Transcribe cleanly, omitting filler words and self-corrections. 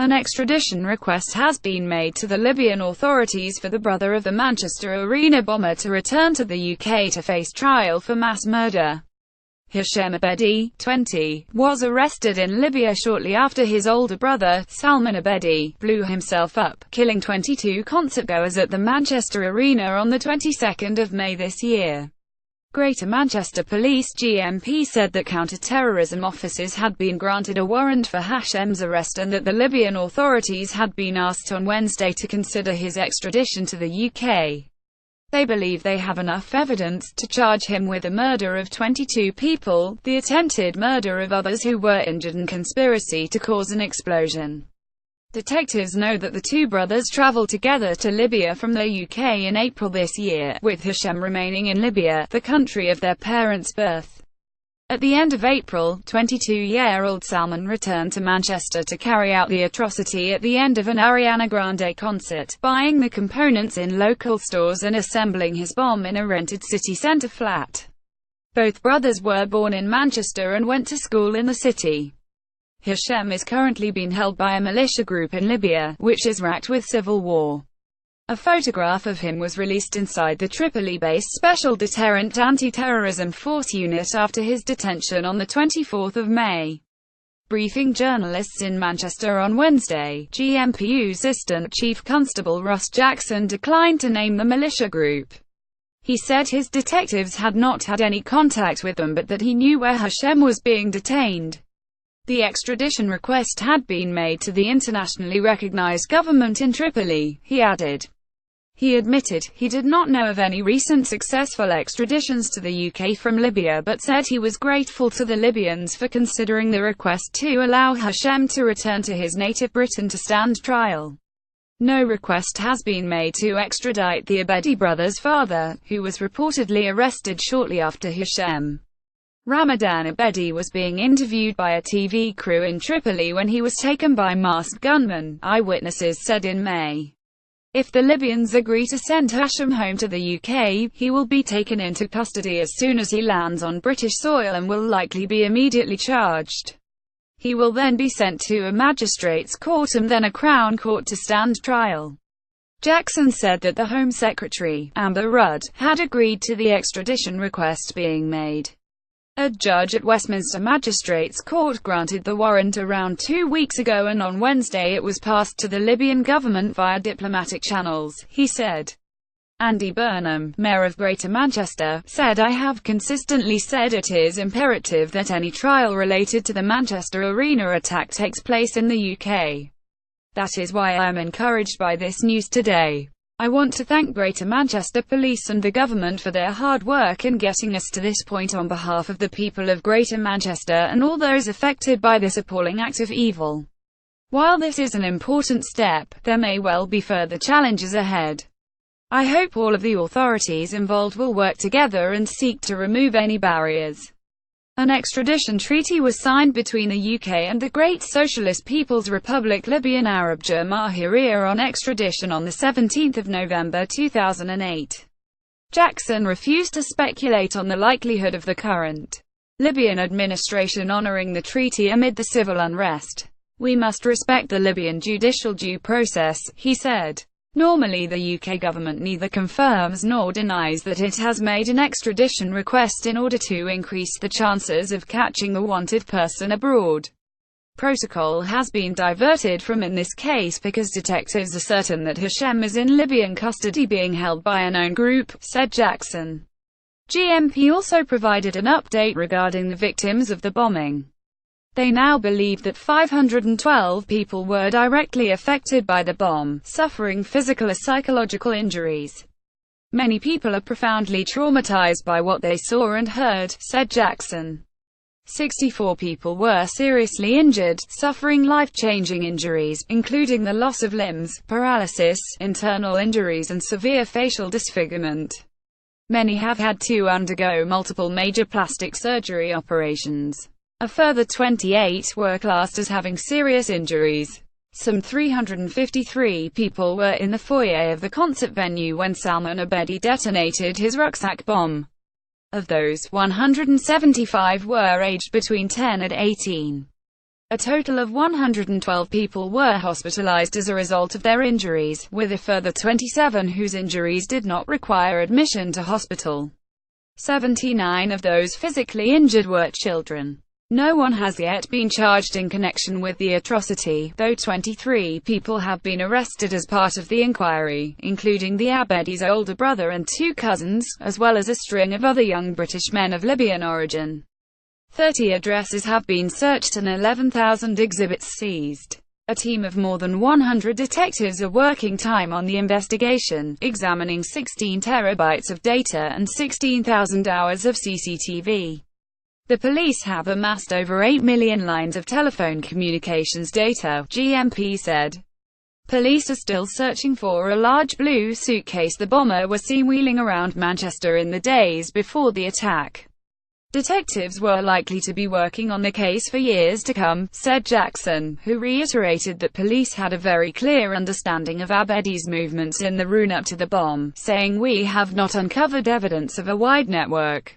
An extradition request has been made to the Libyan authorities for the brother of the Manchester Arena bomber to return to the UK to face trial for mass murder. Hashem Abedi, 20, was arrested in Libya shortly after his older brother, Salman Abedi, blew himself up, killing 22 concertgoers at the Manchester Arena on the 22nd of May this year. Greater Manchester Police (GMP) said that counter-terrorism officers had been granted a warrant for Hashem's arrest and that the Libyan authorities had been asked on Wednesday to consider his extradition to the UK. They believe they have enough evidence to charge him with the murder of 22 people, the attempted murder of others who were injured and conspiracy to cause an explosion. Detectives know that the two brothers traveled together to Libya from the UK in April this year, with Hashem remaining in Libya, the country of their parents' birth. At the end of April, 22-year-old Salman returned to Manchester to carry out the atrocity at the end of an Ariana Grande concert, buying the components in local stores and assembling his bomb in a rented city centre flat. Both brothers were born in Manchester and went to school in the city. Hashem is currently being held by a militia group in Libya, which is racked with civil war. A photograph of him was released inside the Tripoli-based Special Deterrent Anti-Terrorism Force unit after his detention on the 24th of May. Briefing journalists in Manchester on Wednesday, GMPU Assistant Chief Constable Ross Jackson declined to name the militia group. He said his detectives had not had any contact with them but that he knew where Hashem was being detained. The extradition request had been made to the internationally recognized government in Tripoli, he added. He admitted he did not know of any recent successful extraditions to the UK from Libya but said he was grateful to the Libyans for considering the request to allow Hashem to return to his native Britain to stand trial. No request has been made to extradite the Abedi brothers' father, who was reportedly arrested shortly after Hashem. Ramadan Abedi was being interviewed by a TV crew in Tripoli when he was taken by masked gunmen, eyewitnesses said in May. If the Libyans agree to send Hashem home to the UK, he will be taken into custody as soon as he lands on British soil and will likely be immediately charged. He will then be sent to a magistrate's court and then a Crown Court to stand trial. Jackson said that the Home Secretary, Amber Rudd, had agreed to the extradition request being made. A judge at Westminster Magistrates Court granted the warrant around 2 weeks ago and on Wednesday it was passed to the Libyan government via diplomatic channels, he said. Andy Burnham, Mayor of Greater Manchester, said I have consistently said it is imperative that any trial related to the Manchester Arena attack takes place in the UK. That is why I am encouraged by this news today. I want to thank Greater Manchester Police and the government for their hard work in getting us to this point on behalf of the people of Greater Manchester and all those affected by this appalling act of evil. While this is an important step, there may well be further challenges ahead. I hope all of the authorities involved will work together and seek to remove any barriers. An extradition treaty was signed between the UK and the Great Socialist People's Republic Libyan Arab Jamahiriya on extradition on 17 November 2008. Jackson refused to speculate on the likelihood of the current Libyan administration honoring the treaty amid the civil unrest. We must respect the Libyan judicial due process, he said. Normally the UK government neither confirms nor denies that it has made an extradition request in order to increase the chances of catching the wanted person abroad. Protocol has been diverted from in this case because detectives are certain that Hashem is in Libyan custody being held by a known group, said Jackson. GMP also provided an update regarding the victims of the bombing. They now believe that 512 people were directly affected by the bomb, suffering physical or psychological injuries. Many people are profoundly traumatized by what they saw and heard, said Jackson. 64 people were seriously injured, suffering life-changing injuries, including the loss of limbs, paralysis, internal injuries and severe facial disfigurement. Many have had to undergo multiple major plastic surgery operations. A further 28 were classed as having serious injuries. Some 353 people were in the foyer of the concert venue when Salman Abedi detonated his rucksack bomb. Of those, 175 were aged between 10 and 18. A total of 112 people were hospitalized as a result of their injuries, with a further 27 whose injuries did not require admission to hospital. 79 of those physically injured were children. No one has yet been charged in connection with the atrocity, though 23 people have been arrested as part of the inquiry, including the Abedi's older brother and 2 cousins, as well as a string of other young British men of Libyan origin. 30 addresses have been searched and 11,000 exhibits seized. A team of more than 100 detectives are working time on the investigation, examining 16 terabytes of data and 16,000 hours of CCTV. The police have amassed over 8 million lines of telephone communications data, GMP said. Police are still searching for a large blue suitcase the bomber was seen wheeling around Manchester in the days before the attack. Detectives were likely to be working on the case for years to come, said Jackson, who reiterated that police had a very clear understanding of Abedi's movements in the run-up to the bomb, saying, "We have not uncovered evidence of a wide network